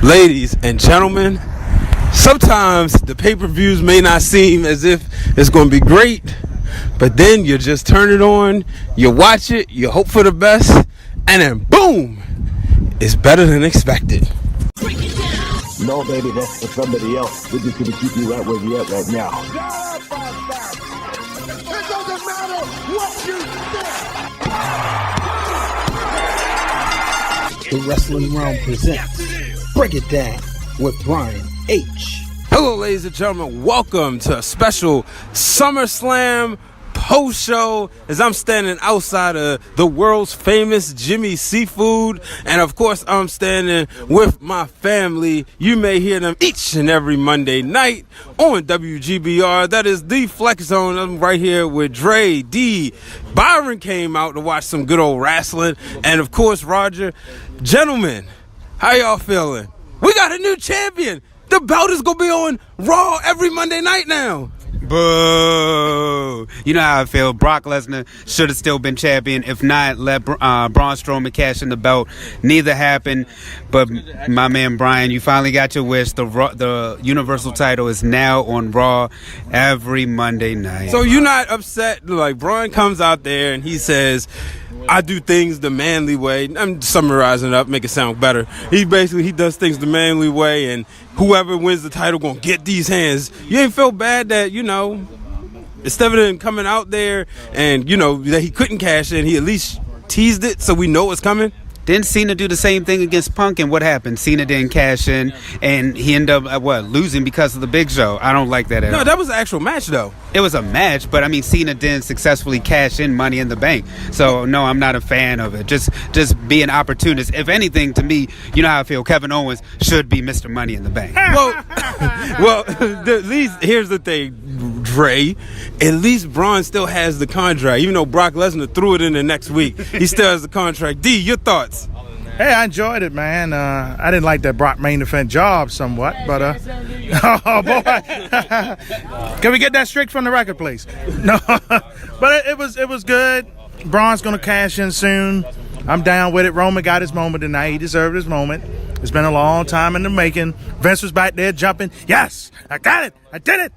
Ladies and gentlemen, sometimes the pay-per-views may not seem as if it's going to be great, but then you just turn it on, you watch it, you hope for the best, and then boom, it's better than expected. No, baby, that's for somebody else. We're just going to keep you right where you're at right now. It doesn't matter what you think. The Wrestling Realm presents Break It Down with Brian H. Hello, ladies and gentlemen. Welcome to a special SummerSlam post-show as I'm standing outside of the world's famous Jimmy Seafood. And, of course, I'm standing with my family. You may hear them each and every Monday night on WGBR. That is the Flex Zone. I'm right here with Dre, D. Byron came out to watch some good old wrestling. And, of course, Roger. Gentlemen, how y'all feeling? We got a new champion. The belt is going to be on Raw every Monday night now. Boo! You know how I feel. Brock Lesnar should have still been champion. If not, let Braun Strowman cash in the belt. Neither happened. But my man Brian, you finally got your wish. The Universal title is now on Raw every Monday night. So you're not upset? Like, Braun comes out there and he says, I do things the manly way. I'm summarizing it up, make it sound better. He does things the manly way, and whoever wins the title gonna get these hands. You ain't feel bad that, instead of him coming out there and, that he couldn't cash in, he at least teased it so we know it's coming? Didn't Cena do the same thing against Punk, and what happened? Cena didn't cash in, and he ended up, losing because of the Big Show. I don't like that at all. No, that was an actual match, though. It was a match, but, Cena didn't successfully cash in Money in the Bank. So, no, I'm not a fan of it. Just be an opportunist. If anything, to me, you know how I feel, Kevin Owens should be Mr. Money in the Bank. Well, at least, here's the thing, Dre. At least Braun still has the contract. Even though Brock Lesnar threw it in the next week, he still has the contract. D, your thoughts? Hey, I enjoyed it, man. I didn't like that Brock main event job somewhat, but oh boy, can we get that straight from the record, please? No, but it was good. Braun's gonna cash in soon. I'm down with it. Roman got his moment tonight. He deserved his moment. It's been a long time in the making. Vince was back there jumping. Yes, I got it. I did it.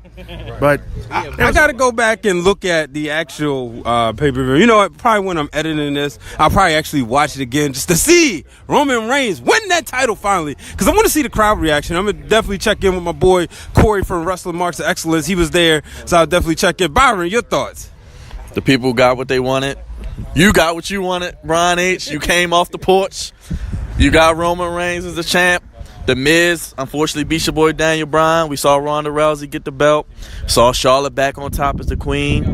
But I got to go back and look at the actual pay-per-view. You know what? Probably when I'm editing this, I'll probably actually watch it again just to see Roman Reigns win that title finally. Because I want to see the crowd reaction. I'm going to definitely check in with my boy Corey from Wrestling Marks of Excellence. He was there, so I'll definitely check in. Byron, your thoughts? The people got what they wanted. You got what you wanted, Brian H. You came off the porch. You got Roman Reigns as the champ. The Miz, unfortunately, beat your boy Daniel Bryan. We saw Ronda Rousey get the belt. Saw Charlotte back on top as the queen.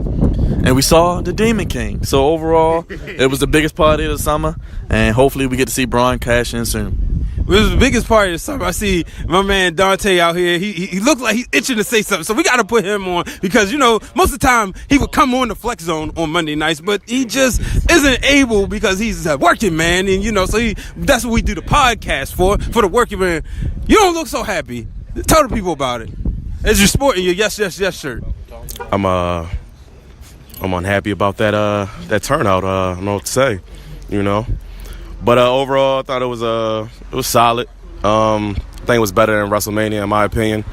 And we saw the Demon King. So overall, it was the biggest party of the summer. And hopefully we get to see Braun cash in soon. It was the biggest party of the summer. I see my man Dante out here. He looked like he's itching to say something. So we got to put him on because, most of the time he would come on the Flex Zone on Monday nights, but he just isn't able because he's a working man. And, so that's what we do the podcast for the working man. You don't look so happy. Tell the people about it. As you're sporting your yes, yes, yes shirt. I'm unhappy about that turnout. I don't know what to say, But overall, I thought it was solid. I think it was better than WrestleMania, in my opinion.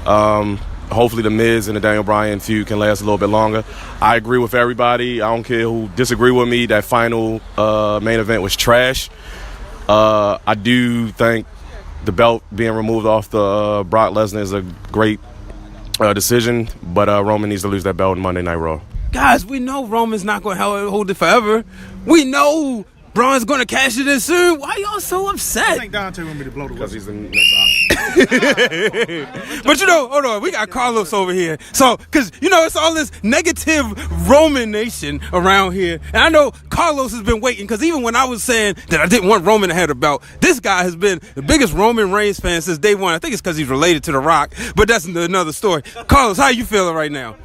Hopefully the Miz and the Daniel Bryan feud can last a little bit longer. I agree with everybody. I don't care who disagree with me. That final main event was trash. I do think the belt being removed off the Brock Lesnar is a great decision, but Roman needs to lose that belt on Monday Night Raw. Guys, we know Roman's not going to hold it forever. We know Braun's going to cash it in soon. Why y'all so upset? I think Dante want me to blow the whistle. Because he's the next option. But hold on, we got Carlos over here. So, because, it's all this negative Roman nation around here. And I know Carlos has been waiting, because even when I was saying that I didn't want Roman to have the belt, this guy has been the biggest Roman Reigns fan since day one. I think it's because he's related to The Rock, but that's another story. Carlos, how you feeling right now?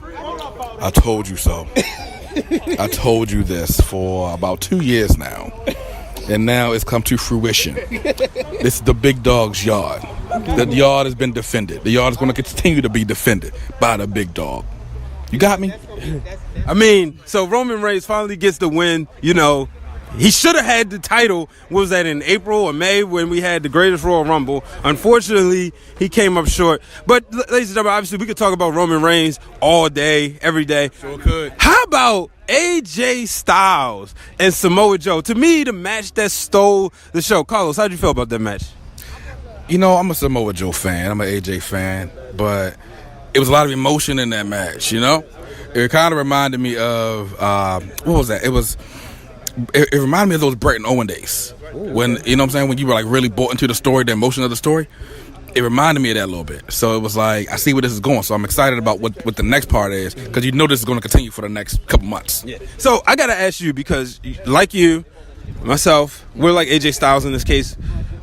I told you so. I told you this for about 2 years now, and now it's come to fruition. This is the big dog's yard. The yard has been defended. The yard is going to continue to be defended by the big dog. You got me? So Roman Reigns finally gets the win, He should have had the title. What was that, in April or May when we had the greatest Royal Rumble? Unfortunately, he came up short. But, ladies and gentlemen, obviously we could talk about Roman Reigns all day, every day. Sure could. How about AJ Styles and Samoa Joe? To me, the match that stole the show. Carlos, how did you feel about that match? You know, I'm a Samoa Joe fan. I'm an AJ fan. But it was a lot of emotion in that match, you know? It kind of reminded me of, what was that? It reminded me of those Bret and Owen days. When, you know what I'm saying, when you were like really bought into the story, the emotion of the story. It reminded me of that a little bit. So it was like, I see where this is going. So I'm excited about what the next part is, because you know this is going to continue for the next couple months. Yeah. So I got to ask you, because like you, myself, we're like AJ Styles in this case.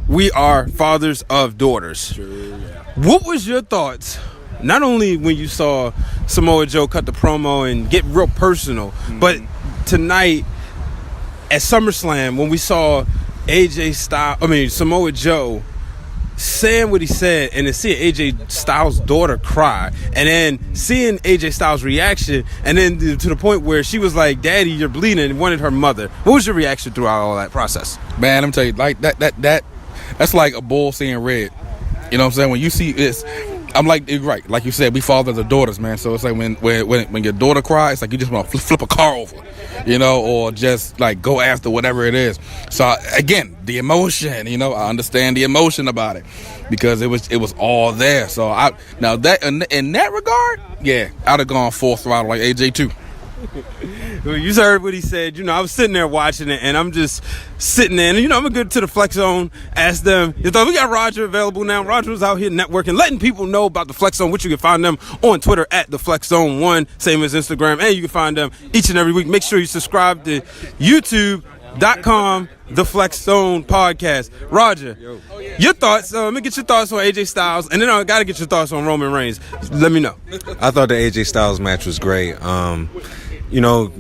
We are fathers of daughters. Sure, yeah. What was your thoughts, not only when you saw Samoa Joe cut the promo and get real personal, but tonight at SummerSlam when we saw Samoa Joe saying what he said, and then seeing AJ Styles' daughter cry, and then seeing AJ Styles' reaction, and then to the point where she was like, "Daddy, you're bleeding," and wanted her mother. What was your reaction throughout all that process? Man, let me tell you, like that's like a bull seeing red. You know what I'm saying? When you see this, I'm like, right, like you said, we father the daughters, man. So it's like when your daughter cries, it's like you just want to flip a car over, you know, or just like go after whatever it is. So again, the emotion, you know, I understand the emotion about it because it was all there. So now that in that regard, yeah, I'd have gone full throttle like AJ too. You heard what he said. You know, I was sitting there watching it, and I'm just sitting there. And, you know, I'm going to go to the Flex Zone, ask them. We got Roger available now. Roger was out here networking, letting people know about the Flex Zone, which you can find them on Twitter at the Flex Zone 1, same as Instagram. And you can find them each and every week. Make sure you subscribe to YouTube.com, the Flex Zone podcast. Roger, your thoughts. Let me get your thoughts on AJ Styles, and then I got to get your thoughts on Roman Reigns. Let me know. I thought the AJ Styles match was great. You know,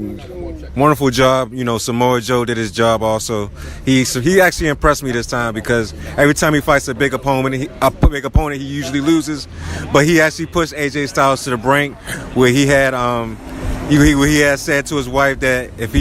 wonderful job. You know, Samoa Joe did his job also. He actually impressed me this time because every time he fights a big opponent, he usually loses. But he actually pushed AJ Styles to the brink where he had he had said to his wife that if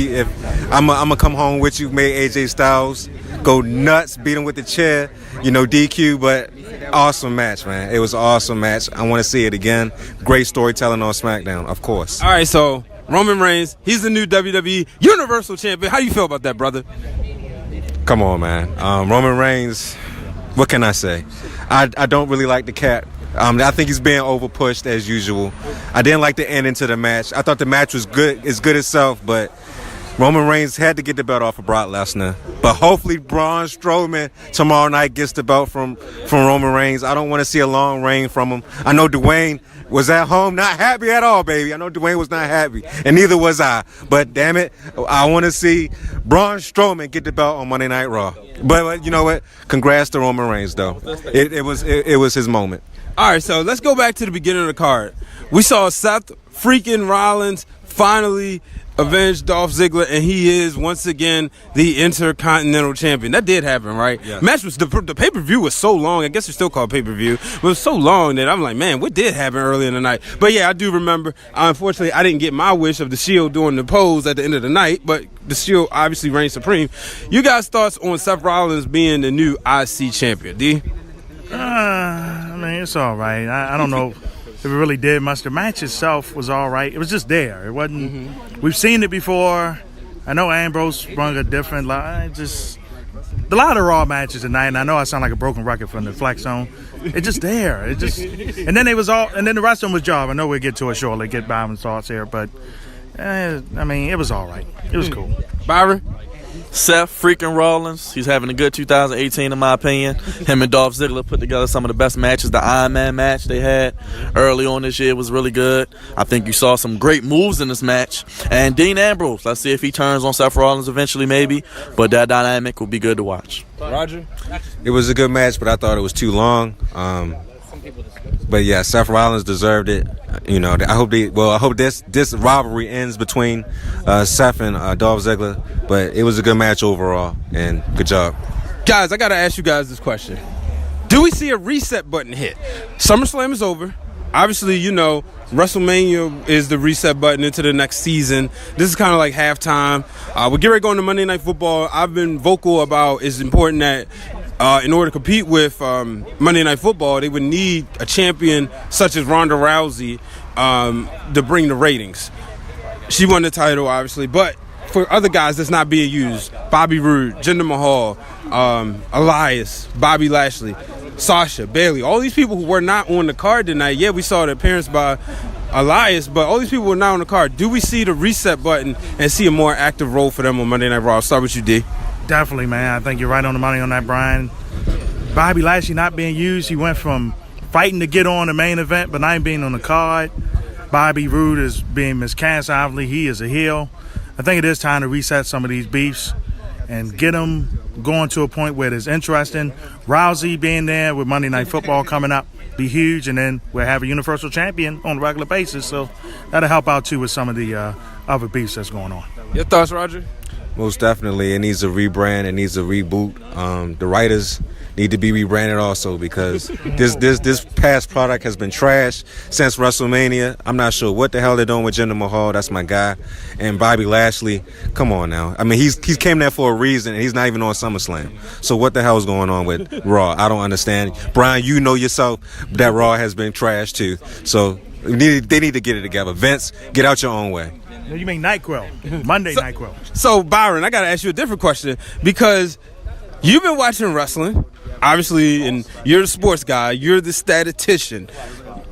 I'm gonna come home with you, made AJ Styles go nuts, beat him with the chair, you know, DQ. But awesome match, man. It was an awesome match. I want to see it again. Great storytelling on SmackDown, of course. All right, so Roman Reigns, he's the new WWE Universal Champion. How do you feel about that, brother? Come on, man. Roman Reigns, what can I say? I don't really like the cat. I think he's being overpushed as usual. I didn't like the ending to the match. I thought the match was good. It's good itself, but Roman Reigns had to get the belt off of Brock Lesnar. But hopefully Braun Strowman tomorrow night gets the belt from Roman Reigns. I don't want to see a long reign from him. I know Dwayne was at home not happy at all, baby. I know Dwayne was not happy, and neither was I. But damn it, I want to see Braun Strowman get the belt on Monday Night Raw. But you know what? Congrats to Roman Reigns, though. It was his moment. All right, so let's go back to the beginning of the card. We saw Seth freaking Rollins finally avenge Dolph Ziggler, and he is once again the Intercontinental Champion. That did happen, right? Yes. Match was the pay-per-view was so long. I guess it's still called pay-per-view. But it was so long that I'm like, man, what did happen early in the night? But yeah, I do remember. Unfortunately, I didn't get my wish of the Shield doing the pose at the end of the night, but the Shield obviously reigned supreme. You guys' thoughts on Seth Rollins being the new IC champion, D? I mean, it's all right. I don't know if it really did much. The match itself was all right. It was just there. It wasn't. We've seen it before. I know Ambrose run a different line. Just a lot of Raw matches tonight, and I know I sound like a broken record from the Flex Zone. It's just there. It just, and then the rest of them was job. I know we'll get to it shortly. Get Byron's thoughts here, but I mean, it was all right. It was cool. Byron? Seth freaking Rollins, he's having a good 2018 in my opinion. Him and Dolph Ziggler put together some of the best matches. The Iron Man match they had early on this year was really good. I think you saw some great moves in this match. And Dean Ambrose, let's see if he turns on Seth Rollins eventually maybe. But that dynamic will be good to watch. Roger? It was a good match, but I thought it was too long. But yeah, Seth Rollins deserved it. You know, I hope this rivalry ends between Seth and Dolph Ziggler. But it was a good match overall, and good job. Guys, I got to ask you guys this question. Do we see a reset button hit? SummerSlam is over. obviously, WrestleMania is the reset button into the next season. This is kind of like halftime. We're getting ready to go into Monday Night Football. I've been vocal about it's important that in order to compete with Monday Night Football, they would need a champion such as Ronda Rousey to bring the ratings. She won the title, obviously, but for other guys that's not being used, Bobby Roode, Jinder Mahal, Elias, Bobby Lashley, Sasha, Bailey, all these people who were not on the card tonight. Yeah, we saw the appearance by Elias, but all these people were not on the card. Do we see the reset button and see a more active role for them on Monday Night Raw? I'll start with you, D. Definitely, man. I think you're right on the money on that, Brian. Bobby Lashley not being used. He went from fighting to get on the main event, but not being on the card. Bobby Roode is being miscast. Obviously, he is a heel. I think it is time to reset some of these beefs and get them going to a point where it's interesting. Rousey being there with Monday Night Football coming up be huge, and then we'll have a Universal Champion on a regular basis, so that'll help out too with some of the other beefs that's going on. Your thoughts, Roger? Most definitely, it needs a rebrand. It needs a reboot. The writers need to be rebranded also, because this past product has been trashed since WrestleMania. I'm not sure what the hell they're doing with Jinder Mahal. That's my guy. And Bobby Lashley, come on now. I mean, he's came there for a reason, and he's not even on SummerSlam. So what the hell is going on with Raw? I don't understand. Brian, you know yourself that Raw has been trashed too. So they need to get it together. Vince, get out your own way. You mean NyQuil, Monday NyQuil. So, Byron, I got to ask you a different question, because you've been watching wrestling, obviously, and you're the sports guy, you're the statistician,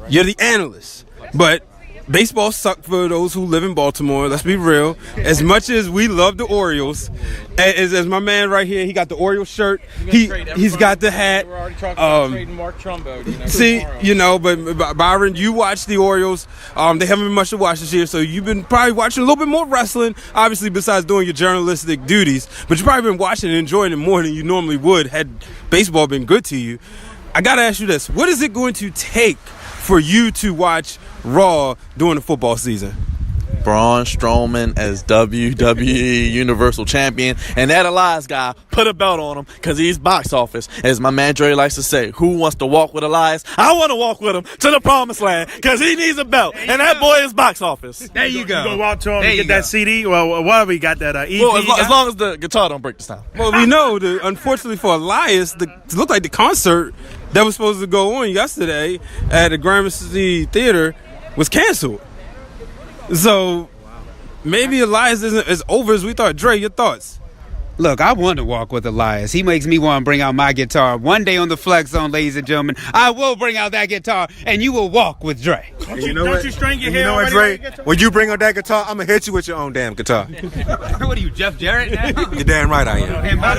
you're the analyst, but baseball sucked for those who live in Baltimore. Let's be real. As much as we love the Orioles, as my man right here, he got the Orioles shirt. He's got the hat. We're already talking about trading Mark Trumbo. See, but Byron, you watch the Orioles. They haven't been much to watch this year, so you've been probably watching a little bit more wrestling, obviously, besides doing your journalistic duties. But you've probably been watching and enjoying it more than you normally would had baseball been good to you. I got to ask you this. What is it going to take for you to watch Raw during the football season? Braun Strowman as WWE Universal Champion, and that Elias guy, put a belt on him, because he's box office. As my man Dre likes to say, who wants to walk with Elias? I want to walk with him to the promised land, because he needs a belt, and that boy is box office. There you go. You go walk to him and get that CD? Well, whatever, you got that EP? Well, as long as the guitar don't break this time. Well, we know, unfortunately for Elias, it looked like the concert that was supposed to go on yesterday at the Gramercy Theater was canceled. So maybe Elias isn't as over as we thought. Dre, your thoughts? Look, I want to walk with Elias. He makes me want to bring out my guitar. One day on the Flex Zone, ladies and gentlemen, I will bring out that guitar, and you will walk with Dre. Don't you string your hair what, Dre? When you bring out that guitar, I'm going to hit you with your own damn guitar. What are you, Jeff Jarrett now? You're damn right I am. And by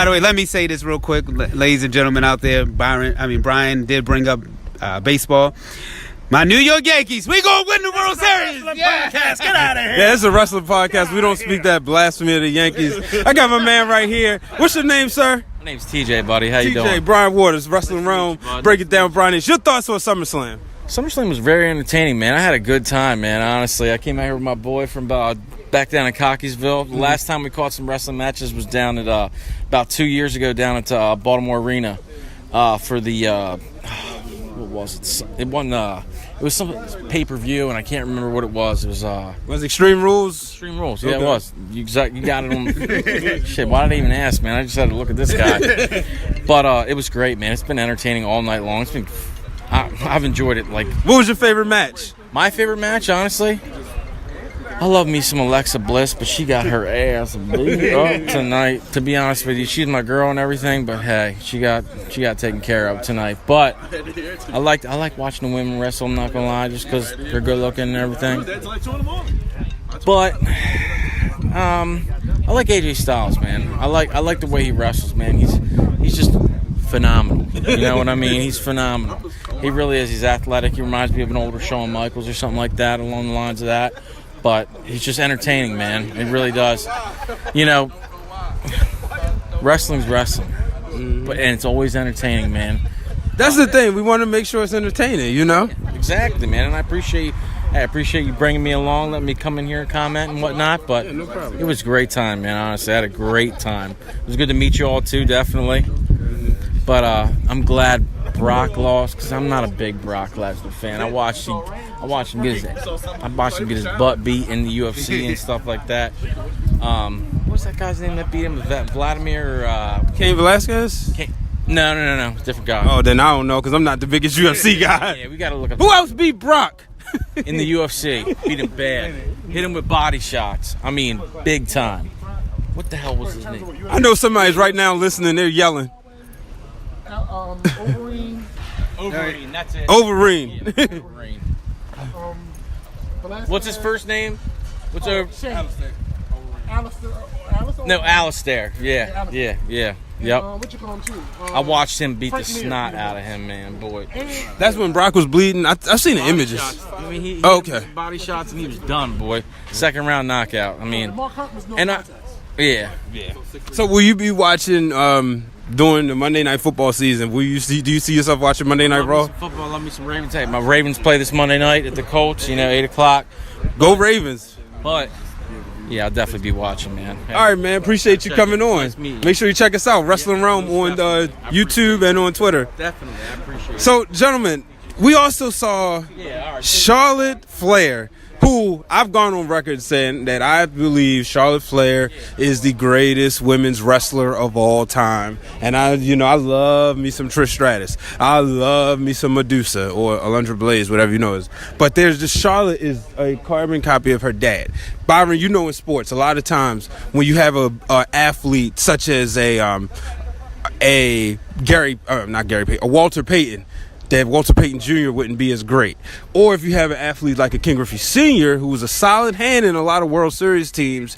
the way, let me say this real quick, ladies and gentlemen out there. Brian did bring up baseball. My New York Yankees, we gonna win the World Series. Podcast. Get out of here. Yeah, it's a wrestling podcast. We don't speak that blasphemy of the Yankees. I got my man right here. What's your name, sir? My name's TJ, buddy. How you doing? TJ, Brian Waters, Wrestling Rome. Break it down, Brian. Your thoughts on SummerSlam? SummerSlam was very entertaining, man. I had a good time, man. Honestly, I came out here with my boy from back down in Cockeysville. The last time we caught some wrestling matches was down at about 2 years ago down at Baltimore Arena for the what was it? It won. It was some pay-per-view, and I can't remember what it was. It was Extreme Rules? Extreme Rules, yeah, okay. It was. You got it on. Shit, why did I even ask, man? I just had to look at this guy. But it was great, man. It's been entertaining all night long. I've enjoyed it. Like, what was your favorite match? My favorite match, honestly, I love me some Alexa Bliss, but she got her ass beat up tonight. To be honest with you, she's my girl and everything, but hey, she got taken care of tonight. But I like watching the women wrestle. I'm not gonna lie, just because they're good looking and everything. But I like AJ Styles, man. I like the way he wrestles, man. He's just phenomenal. You know what I mean? He's phenomenal. He really is. He's athletic. He reminds me of an older Shawn Michaels or something like that, along the lines of that. But he's just entertaining, man. It really does. You know, wrestling's wrestling, and it's always entertaining, man. That's the thing. We want to make sure it's entertaining, you know? Exactly, man. And I appreciate you bringing me along, letting me come in here and comment and whatnot. But no problem. It was a great time, man. Honestly, I had a great time. It was good to meet you all too, definitely. But I'm glad Brock lost because I'm not a big Brock Lesnar fan. I watched him get his butt beat in the UFC and stuff like that. What's that guy's name that beat him? Vladimir? Cain Velasquez? No. Different guy. Oh, then I don't know because I'm not the biggest UFC guy. Yeah, we got to look up. Who else beat Brock? In the UFC. Beat him bad. Hit him with body shots. I mean, big time. What the hell was his name? I know somebody's right now listening. They're yelling. Overeem. That's it. Overeem. What's his first name? What's Alistair. No, Alistair. Yeah. Yep. What you call him too? I watched him beat the snot out of him, man, boy. That's when Brock was bleeding. I've seen the images. I mean, he okay. hit him with body shots and he was done, boy. Second round knockout. I mean, Mark Hunt was no and contest. yeah. So will you be watching during the Monday Night Football season? Do you see yourself watching Monday Night Raw? Football, love me some Ravens. Hey, my Ravens play this Monday night at the Colts. 8 o'clock. Go Ravens! But yeah, I'll definitely be watching, man. All right, man. Appreciate you coming on. Nice meeting you. Make sure you check us out, Wrestling Realm, on YouTube and on Twitter. Definitely, I appreciate it. So, gentlemen, we also saw Charlotte Flair, who I've gone on record saying that I believe Charlotte Flair is the greatest women's wrestler of all time. And I love me some Trish Stratus. I love me some Medusa or Alundra Blaze, whatever you know is. But Charlotte is a carbon copy of her dad. Byron, in sports, a lot of times when you have a athlete such as a Walter Payton, that Walter Payton Jr. wouldn't be as great. Or if you have an athlete like a Ken Griffey Sr., who was a solid hand in a lot of World Series teams,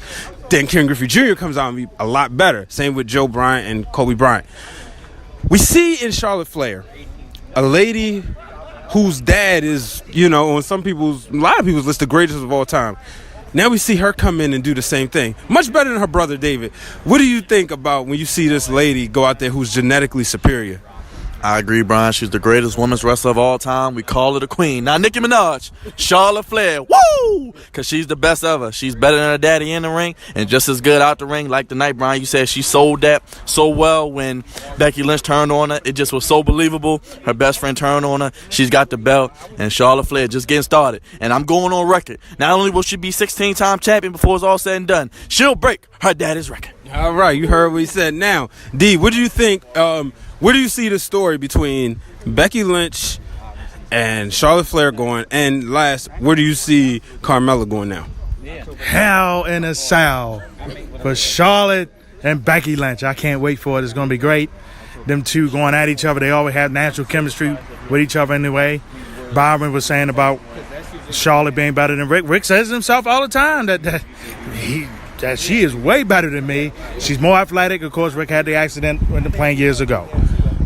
then Ken Griffey Jr. comes out and be a lot better. Same with Joe Bryant and Kobe Bryant. We see in Charlotte Flair a lady whose dad is, on a lot of people's list, the greatest of all time. Now we see her come in and do the same thing. Much better than her brother David. What do you think about when you see this lady go out there who's genetically superior? I agree, Brian. She's the greatest women's wrestler of all time. We call her the queen. Now, Nicki Minaj, Charlotte Flair, woo! Because she's the best ever. She's better than her daddy in the ring and just as good out the ring. Like the night, Brian, you said she sold that so well when Becky Lynch turned on her. It just was so believable. Her best friend turned on her. She's got the belt. And Charlotte Flair just getting started. And I'm going on record. Not only will she be 16-time champion before it's all said and done, she'll break her daddy's record. All right, you heard what he said. Now, D, what do you think? Where do you see the story between Becky Lynch and Charlotte Flair going? And last, where do you see Carmella going now? Hell in a cell for Charlotte and Becky Lynch. I can't wait for it. It's going to be great. Them two going at each other. They always have natural chemistry with each other anyway. Byron was saying about Charlotte being better than Rick. Rick says himself all the time that she is way better than me. She's more athletic. Of course, Rick had the accident when the playing years ago.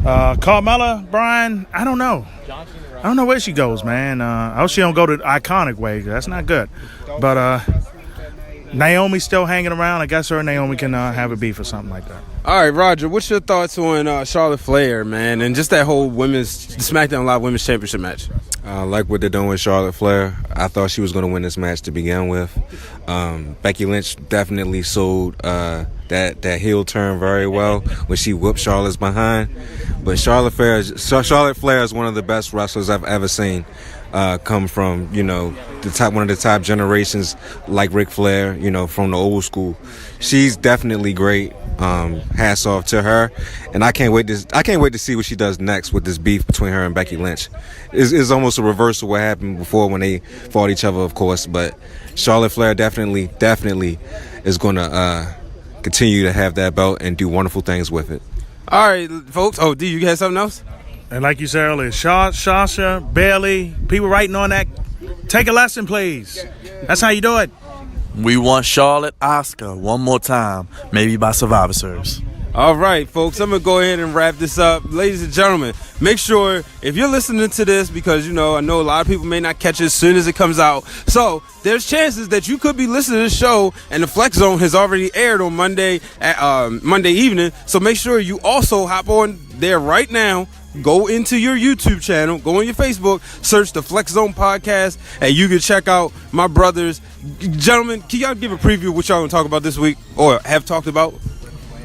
Carmella, Brian, I don't know. I don't know where she goes, man. I hope she don't go the iconic way. That's not good. But Naomi's still hanging around. I guess her and Naomi can have a beef or something like that. All right, Roger, what's your thoughts on Charlotte Flair, man, and just that whole SmackDown Live Women's Championship match? I like what they're doing with Charlotte Flair. I thought she was going to win this match to begin with. Becky Lynch definitely sold that heel turn very well when she whooped Charlotte's behind. But Charlotte Flair is one of the best wrestlers I've ever seen come from, one of the top generations like Ric Flair, from the old school. She's definitely great. Hats off to her, and I can't wait to see what she does next with this beef between her and Becky Lynch. It's almost a reverse of what happened before when they fought each other, of course. But Charlotte Flair definitely is going to continue to have that belt and do wonderful things with it. All right, folks. Oh, D, you got something else? And like you said earlier, Sasha, Bailey, people writing on that. Take a lesson, please. That's how you do it. We want Charlotte Asuka one more time, maybe by Survivor Series. All right, folks, I'm going to go ahead and wrap this up. Ladies and gentlemen, make sure if you're listening to this, because, I know a lot of people may not catch it as soon as it comes out. So there's chances that you could be listening to the show and the Flex Zone has already aired on Monday evening. So make sure you also hop on there right now. Go into your YouTube channel, go on your Facebook, search the Flex Zone Podcast, and you can check out my brothers. Gentlemen, can y'all give a preview of what y'all going to talk about this week or have talked about?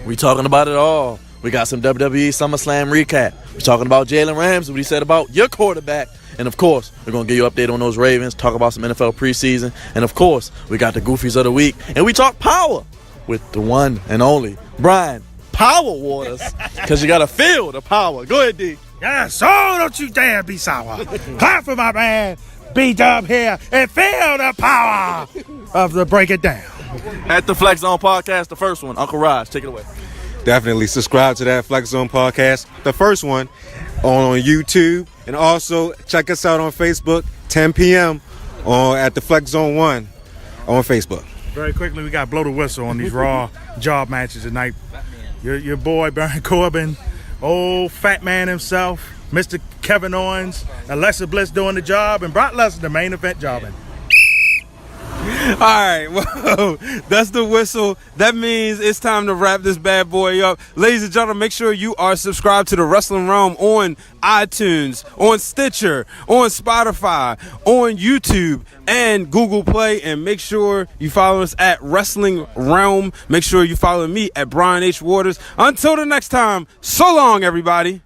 We talking about it all. we got some WWE SummerSlam recap. We're talking about Jalen Ramsey, what he said about your quarterback. And, of course, we're going to give you an update on those Ravens, talk about some NFL preseason. And, of course, we got the Goofies of the Week. And we talk power with the one and only Brian Power Waters, because you got to feel the power. Go ahead, D. Yes, oh, don't you dare be sour. Clap for my man, B-Dub here, and feel the power of the Break It Down. At the Flex Zone Podcast, the first one. Uncle Raj, take it away. Definitely subscribe to that Flex Zone podcast, the first one on YouTube, and also check us out on Facebook, 10 p.m. At the Flex Zone 1 on Facebook. Very quickly, we got to blow the whistle on these Raw job matches tonight. Your boy Baron Corbin, old fat man himself, Mr. Kevin Owens, Alexa Bliss doing the job, and Brock Lesnar the main event jobbing. All right, well, that's the whistle. That means it's time to wrap this bad boy up. Ladies and gentlemen, make sure you are subscribed to the Wrestling Realm on iTunes, on Stitcher, on Spotify, on YouTube, and Google Play. And make sure you follow us at Wrestling Realm. Make sure you follow me at Brian H. Waters. Until the next time, so long, everybody.